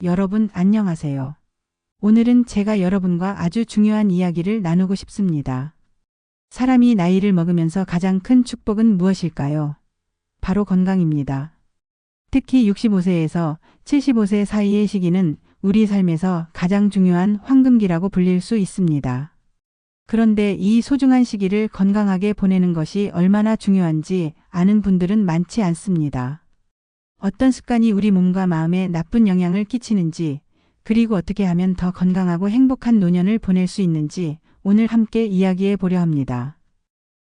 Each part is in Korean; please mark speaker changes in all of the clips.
Speaker 1: 여러분 안녕하세요. 오늘은 제가 여러분과 아주 중요한 이야기를 나누고 싶습니다. 사람이 나이를 먹으면서 가장 큰 축복은 무엇일까요? 바로 건강입니다. 특히 65세에서 75세 사이의 시기는 우리 삶에서 가장 중요한 황금기라고 불릴 수 있습니다. 그런데 이 소중한 시기를 건강하게 보내는 것이 얼마나 중요한지 아는 분들은 많지 않습니다. 어떤 습관이 우리 몸과 마음에 나쁜 영향을 끼치는지, 그리고 어떻게 하면 더 건강하고 행복한 노년을 보낼 수 있는지 오늘 함께 이야기해 보려 합니다.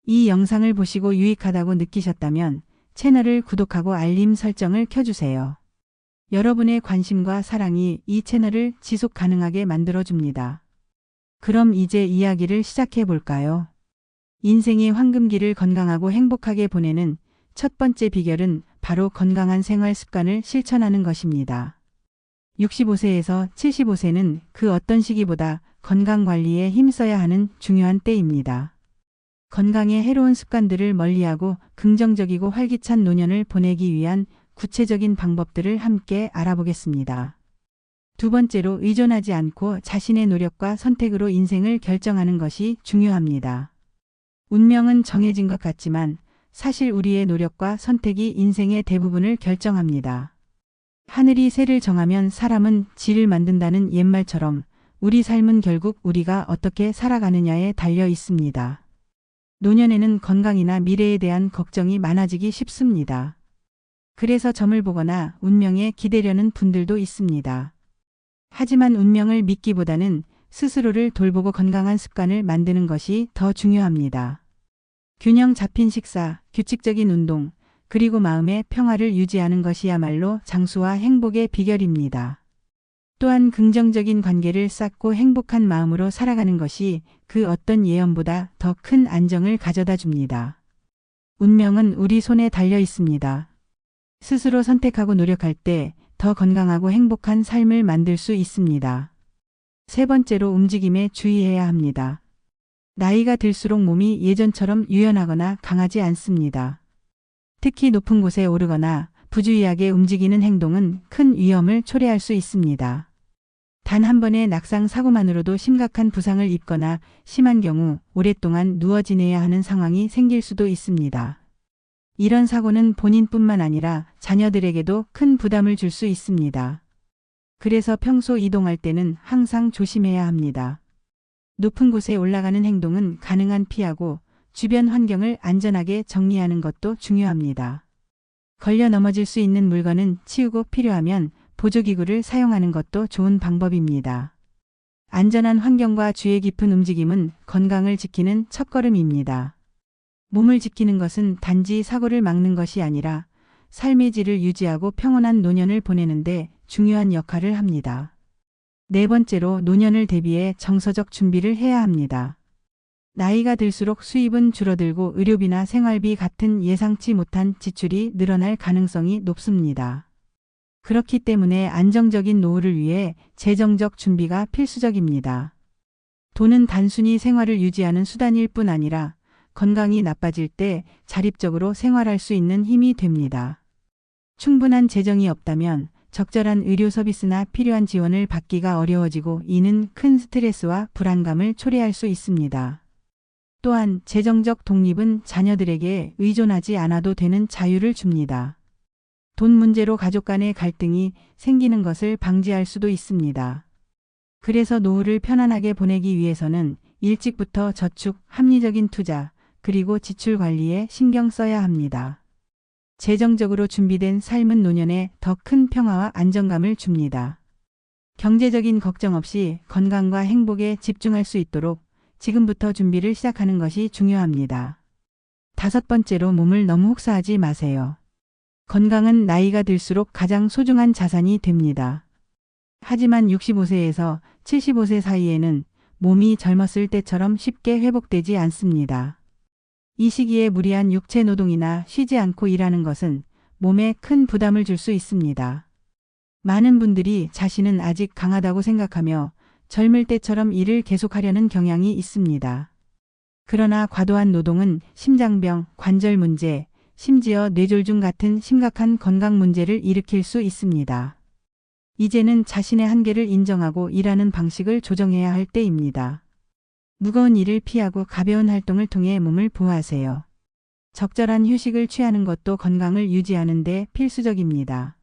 Speaker 1: 이 영상을 보시고 유익하다고 느끼셨다면 채널을 구독하고 알림 설정을 켜주세요. 여러분의 관심과 사랑이 이 채널을 지속 가능하게 만들어줍니다. 그럼 이제 이야기를 시작해 볼까요? 인생의 황금기를 건강하고 행복하게 보내는 첫 번째 비결은 바로 건강한 생활 습관을 실천하는 것입니다. 65세에서 75세는 그 어떤 시기보다 건강 관리에 힘써야 하는 중요한 때입니다. 건강에 해로운 습관들을 멀리하고 긍정적이고 활기찬 노년을 보내기 위한 구체적인 방법들을 함께 알아보겠습니다. 두 번째로 의존하지 않고 자신의 노력과 선택으로 인생을 결정하는 것이 중요합니다. 운명은 정해진 것 같지만 사실 우리의 노력과 선택이 인생의 대부분을 결정합니다. 하늘이 새를 정하면 사람은 질을 만든다는 옛말처럼 우리 삶은 결국 우리가 어떻게 살아가느냐에 달려 있습니다. 노년에는 건강이나 미래에 대한 걱정이 많아지기 쉽습니다. 그래서 점을 보거나 운명에 기대려는 분들도 있습니다. 하지만 운명을 믿기보다는 스스로를 돌보고 건강한 습관을 만드는 것이 더 중요합니다. 균형 잡힌 식사, 규칙적인 운동, 그리고 마음의 평화를 유지하는 것이야말로 장수와 행복의 비결입니다. 또한 긍정적인 관계를 쌓고 행복한 마음으로 살아가는 것이 그 어떤 예언보다 더 큰 안정을 가져다 줍니다. 운명은 우리 손에 달려 있습니다. 스스로 선택하고 노력할 때 더 건강하고 행복한 삶을 만들 수 있습니다. 세 번째로 움직임에 주의해야 합니다. 나이가 들수록 몸이 예전처럼 유연하거나 강하지 않습니다. 특히 높은 곳에 오르거나 부주의하게 움직이는 행동은 큰 위험을 초래할 수 있습니다. 단 한 번의 낙상 사고만으로도 심각한 부상을 입거나 심한 경우 오랫동안 누워 지내야 하는 상황이 생길 수도 있습니다. 이런 사고는 본인뿐만 아니라 자녀들에게도 큰 부담을 줄 수 있습니다. 그래서 평소 이동할 때는 항상 조심해야 합니다. 높은 곳에 올라가는 행동은 가능한 피하고 주변 환경을 안전하게 정리하는 것도 중요합니다. 걸려 넘어질 수 있는 물건은 치우고 필요하면 보조기구를 사용하는 것도 좋은 방법입니다. 안전한 환경과 주의 깊은 움직임은 건강을 지키는 첫걸음입니다. 몸을 지키는 것은 단지 사고를 막는 것이 아니라 삶의 질을 유지하고 평온한 노년을 보내는데 중요한 역할을 합니다. 네 번째로 노년을 대비해 정서적 준비를 해야 합니다. 나이가 들수록 수입은 줄어들고 의료비나 생활비 같은 예상치 못한 지출이 늘어날 가능성이 높습니다. 그렇기 때문에 안정적인 노후를 위해 재정적 준비가 필수적입니다. 돈은 단순히 생활을 유지하는 수단일 뿐 아니라 건강이 나빠질 때 자립적으로 생활할 수 있는 힘이 됩니다. 충분한 재정이 없다면 적절한 의료 서비스나 필요한 지원을 받기가 어려워지고 이는 큰 스트레스와 불안감을 초래할 수 있습니다. 또한 재정적 독립은 자녀들에게 의존하지 않아도 되는 자유를 줍니다. 돈 문제로 가족 간의 갈등이 생기는 것을 방지할 수도 있습니다. 그래서 노후를 편안하게 보내기 위해서는 일찍부터 저축, 합리적인 투자, 그리고 지출 관리에 신경 써야 합니다. 재정적으로 준비된 삶은 노년에 더 큰 평화와 안정감을 줍니다. 경제적인 걱정 없이 건강과 행복에 집중할 수 있도록 지금부터 준비를 시작하는 것이 중요합니다. 다섯 번째로 몸을 너무 혹사하지 마세요. 건강은 나이가 들수록 가장 소중한 자산이 됩니다. 하지만 65세에서 75세 사이에는 몸이 젊었을 때처럼 쉽게 회복되지 않습니다. 이 시기에 무리한 육체 노동이나 쉬지 않고 일하는 것은 몸에 큰 부담을 줄 수 있습니다. 많은 분들이 자신은 아직 강하다고 생각하며 젊을 때처럼 일을 계속하려는 경향이 있습니다. 그러나 과도한 노동은 심장병, 관절 문제, 심지어 뇌졸중 같은 심각한 건강 문제를 일으킬 수 있습니다. 이제는 자신의 한계를 인정하고 일하는 방식을 조정해야 할 때입니다. 무거운 일을 피하고 가벼운 활동을 통해 몸을 보호하세요. 적절한 휴식을 취하는 것도 건강을 유지하는 데 필수적입니다.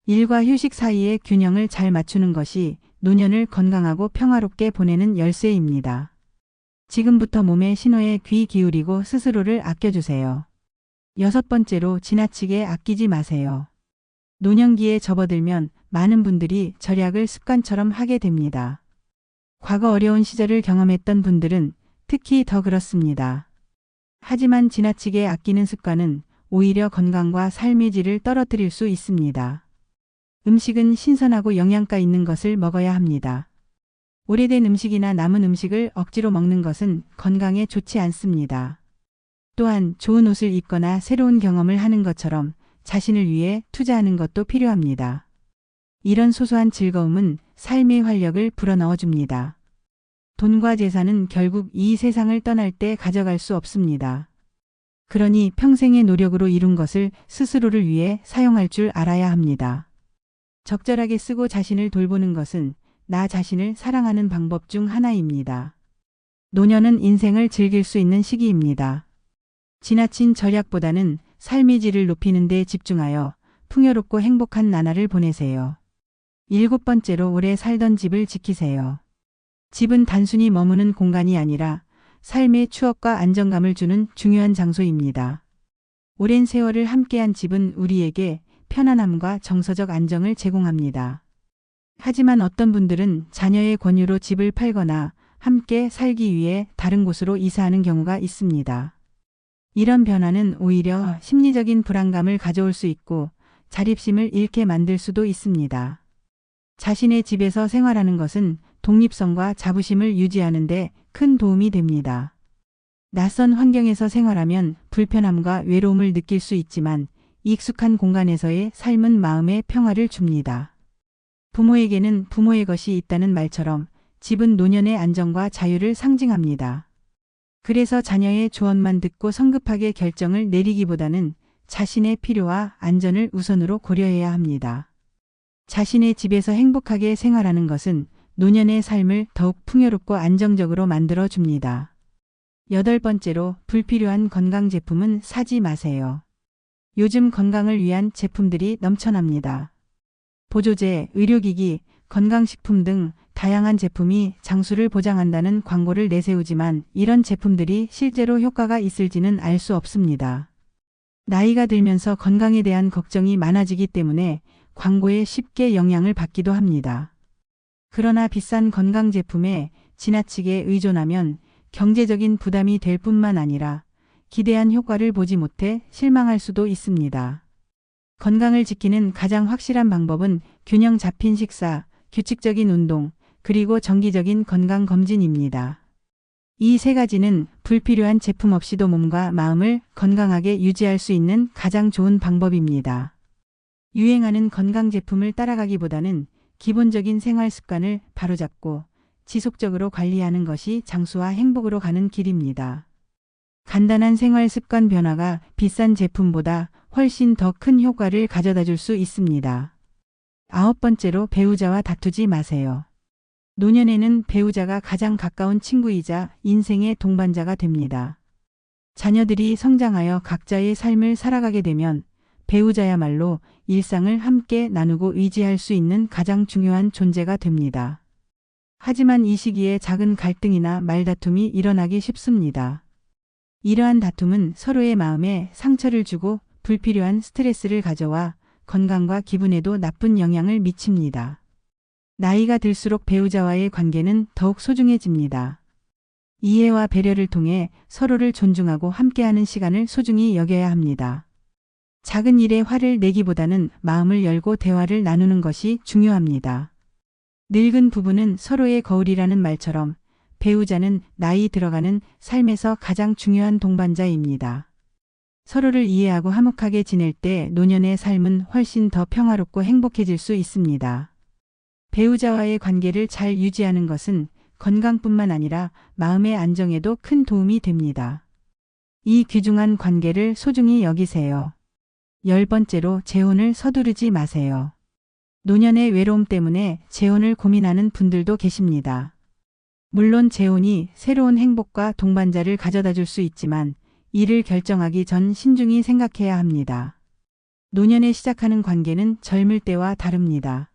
Speaker 1: 일과 휴식 사이의 균형을 잘 맞추는 것이 노년을 건강하고 평화롭게 보내는 열쇠입니다. 지금부터 몸의 신호에 귀 기울이고 스스로를 아껴주세요. 6번째로 지나치게 아끼지 마세요. 노년기에 접어들면 많은 분들이 절약을 습관처럼 하게 됩니다. 과거 어려운 시절을 경험했던 분들은 특히 더 그렇습니다. 하지만 지나치게 아끼는 습관은 오히려 건강과 삶의 질을 떨어뜨릴 수 있습니다. 음식은 신선하고 영양가 있는 것을 먹어야 합니다. 오래된 음식이나 남은 음식을 억지로 먹는 것은 건강에 좋지 않습니다. 또한 좋은 옷을 입거나 새로운 경험을 하는 것처럼 자신을 위해 투자하는 것도 필요합니다. 이런 소소한 즐거움은 삶의 활력을 불어넣어 줍니다. 돈과 재산은 결국 이 세상을 떠날 때 가져갈 수 없습니다. 그러니 평생의 노력으로 이룬 것을 스스로를 위해 사용할 줄 알아야 합니다. 적절하게 쓰고 자신을 돌보는 것은 나 자신을 사랑하는 방법 중 하나입니다. 노년은 인생을 즐길 수 있는 시기입니다. 지나친 절약보다는 삶의 질을 높이는 데 집중하여 풍요롭고 행복한 나날을 보내세요. 7번째로 오래 살던 집을 지키세요. 집은 단순히 머무는 공간이 아니라 삶의 추억과 안정감을 주는 중요한 장소입니다. 오랜 세월을 함께한 집은 우리에게 편안함과 정서적 안정을 제공합니다. 하지만 어떤 분들은 자녀의 권유로 집을 팔거나 함께 살기 위해 다른 곳으로 이사하는 경우가 있습니다. 이런 변화는 오히려 심리적인 불안감을 가져올 수 있고 자립심을 잃게 만들 수도 있습니다. 자신의 집에서 생활하는 것은 독립성과 자부심을 유지하는 데 큰 도움이 됩니다. 낯선 환경에서 생활하면 불편함과 외로움을 느낄 수 있지만 익숙한 공간에서의 삶은 마음의 평화를 줍니다. 부모에게는 부모의 것이 있다는 말처럼 집은 노년의 안정과 자유를 상징합니다. 그래서 자녀의 조언만 듣고 성급하게 결정을 내리기보다는 자신의 필요와 안전을 우선으로 고려해야 합니다. 자신의 집에서 행복하게 생활하는 것은 노년의 삶을 더욱 풍요롭고 안정적으로 만들어 줍니다. 8번째로 불필요한 건강 제품은 사지 마세요. 요즘 건강을 위한 제품들이 넘쳐납니다. 보조제, 의료기기, 건강식품 등 다양한 제품이 장수를 보장한다는 광고를 내세우지만 이런 제품들이 실제로 효과가 있을지는 알 수 없습니다. 나이가 들면서 건강에 대한 걱정이 많아지기 때문에 광고에 쉽게 영향을 받기도 합니다. 그러나 비싼 건강 제품에 지나치게 의존하면 경제적인 부담이 될 뿐만 아니라 기대한 효과를 보지 못해 실망할 수도 있습니다. 건강을 지키는 가장 확실한 방법은 균형 잡힌 식사, 규칙적인 운동, 그리고 정기적인 건강검진입니다. 이 세 가지는 불필요한 제품 없이도 몸과 마음을 건강하게 유지할 수 있는 가장 좋은 방법입니다. 유행하는 건강 제품을 따라가기보다는 기본적인 생활 습관을 바로잡고 지속적으로 관리하는 것이 장수와 행복으로 가는 길입니다. 간단한 생활 습관 변화가 비싼 제품보다 훨씬 더 큰 효과를 가져다 줄 수 있습니다. 9번째로 배우자와 다투지 마세요. 노년에는 배우자가 가장 가까운 친구이자 인생의 동반자가 됩니다. 자녀들이 성장하여 각자의 삶을 살아가게 되면 배우자야말로 일상을 함께 나누고 의지할 수 있는 가장 중요한 존재가 됩니다. 하지만 이 시기에 작은 갈등이나 말다툼이 일어나기 쉽습니다. 이러한 다툼은 서로의 마음에 상처를 주고 불필요한 스트레스를 가져와 건강과 기분에도 나쁜 영향을 미칩니다. 나이가 들수록 배우자와의 관계는 더욱 소중해집니다. 이해와 배려를 통해 서로를 존중하고 함께하는 시간을 소중히 여겨야 합니다. 작은 일에 화를 내기보다는 마음을 열고 대화를 나누는 것이 중요합니다. 늙은 부부는 서로의 거울이라는 말처럼 배우자는 나이 들어가는 삶에서 가장 중요한 동반자입니다. 서로를 이해하고 화목하게 지낼 때 노년의 삶은 훨씬 더 평화롭고 행복해질 수 있습니다. 배우자와의 관계를 잘 유지하는 것은 건강뿐만 아니라 마음의 안정에도 큰 도움이 됩니다. 이 귀중한 관계를 소중히 여기세요. 10번째로 재혼을 서두르지 마세요. 노년의 외로움 때문에 재혼을 고민하는 분들도 계십니다. 물론 재혼이 새로운 행복과 동반자를 가져다 줄 수 있지만 이를 결정하기 전 신중히 생각해야 합니다. 노년에 시작하는 관계는 젊을 때와 다릅니다.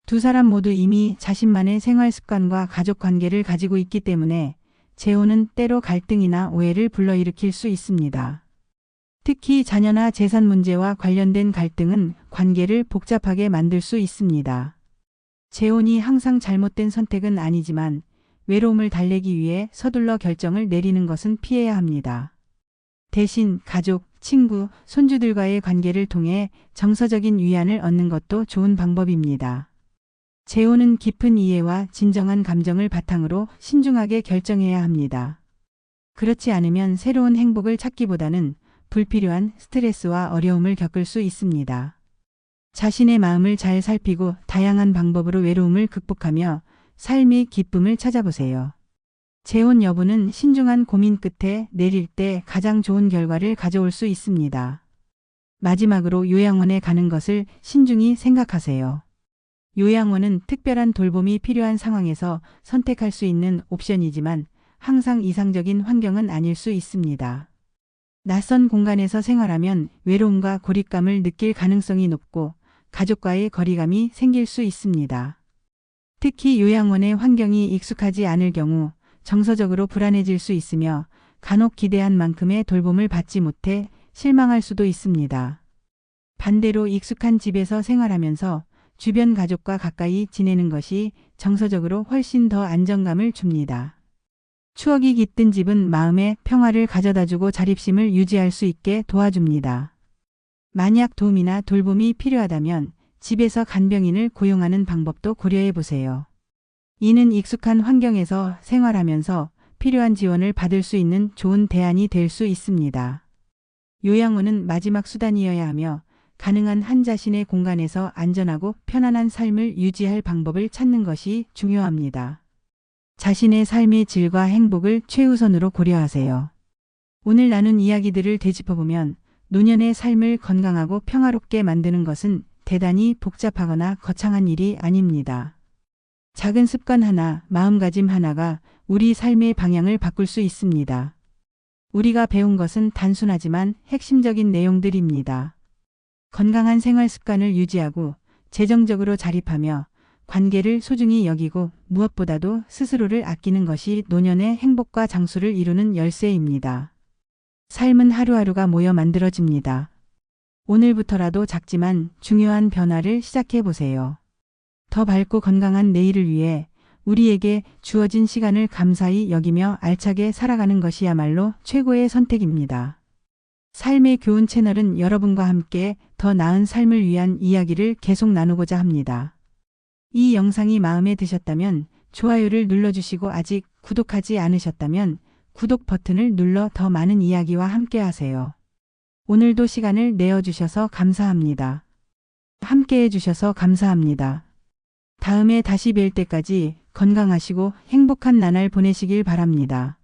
Speaker 1: 두 사람 모두 이미 자신만의 생활 습관과 가족 관계를 가지고 있기 때문에 재혼은 때로 갈등이나 오해를 불러일으킬 수 있습니다. 특히 자녀나 재산 문제와 관련된 갈등은 관계를 복잡하게 만들 수 있습니다. 재혼이 항상 잘못된 선택은 아니지만 외로움을 달래기 위해 서둘러 결정을 내리는 것은 피해야 합니다. 대신 가족, 친구, 손주들과의 관계를 통해 정서적인 위안을 얻는 것도 좋은 방법입니다. 재혼은 깊은 이해와 진정한 감정을 바탕으로 신중하게 결정해야 합니다. 그렇지 않으면 새로운 행복을 찾기보다는 불필요한 스트레스와 어려움을 겪을 수 있습니다. 자신의 마음을 잘 살피고 다양한 방법으로 외로움을 극복하며 삶의 기쁨을 찾아보세요. 재혼 여부는 신중한 고민 끝에 내릴 때 가장 좋은 결과를 가져올 수 있습니다. 마지막으로 요양원에 가는 것을 신중히 생각하세요. 요양원은 특별한 돌봄이 필요한 상황에서 선택할 수 있는 옵션이지만 항상 이상적인 환경은 아닐 수 있습니다. 낯선 공간에서 생활하면 외로움과 고립감을 느낄 가능성이 높고 가족과의 거리감이 생길 수 있습니다. 특히 요양원의 환경이 익숙하지 않을 경우 정서적으로 불안해질 수 있으며 간혹 기대한 만큼의 돌봄을 받지 못해 실망할 수도 있습니다. 반대로 익숙한 집에서 생활하면서 주변 가족과 가까이 지내는 것이 정서적으로 훨씬 더 안정감을 줍니다. 추억이 깃든 집은 마음의 평화를 가져다주고 자립심을 유지할 수 있게 도와줍니다. 만약 도움이나 돌봄이 필요하다면 집에서 간병인을 고용하는 방법도 고려해 보세요. 이는 익숙한 환경에서 생활하면서 필요한 지원을 받을 수 있는 좋은 대안이 될 수 있습니다. 요양원은 마지막 수단이어야 하며 가능한 한 자신의 공간에서 안전하고 편안한 삶을 유지할 방법을 찾는 것이 중요합니다. 자신의 삶의 질과 행복을 최우선으로 고려하세요. 오늘 나눈 이야기들을 되짚어보면 노년의 삶을 건강하고 평화롭게 만드는 것은 대단히 복잡하거나 거창한 일이 아닙니다. 작은 습관 하나, 마음가짐 하나가 우리 삶의 방향을 바꿀 수 있습니다. 우리가 배운 것은 단순하지만 핵심적인 내용들입니다. 건강한 생활 습관을 유지하고 재정적으로 자립하며 관계를 소중히 여기고 무엇보다도 스스로를 아끼는 것이 노년의 행복과 장수를 이루는 열쇠입니다. 삶은 하루하루가 모여 만들어집니다. 오늘부터라도 작지만 중요한 변화를 시작해 보세요. 더 밝고 건강한 내일을 위해 우리에게 주어진 시간을 감사히 여기며 알차게 살아가는 것이야말로 최고의 선택입니다. 삶의 교훈 채널은 여러분과 함께 더 나은 삶을 위한 이야기를 계속 나누고자 합니다. 이 영상이 마음에 드셨다면 좋아요를 눌러주시고 아직 구독하지 않으셨다면 구독 버튼을 눌러 더 많은 이야기와 함께 하세요. 오늘도 시간을 내어주셔서 감사합니다. 함께 해주셔서 감사합니다. 다음에 다시 뵐 때까지 건강하시고 행복한 나날 보내시길 바랍니다.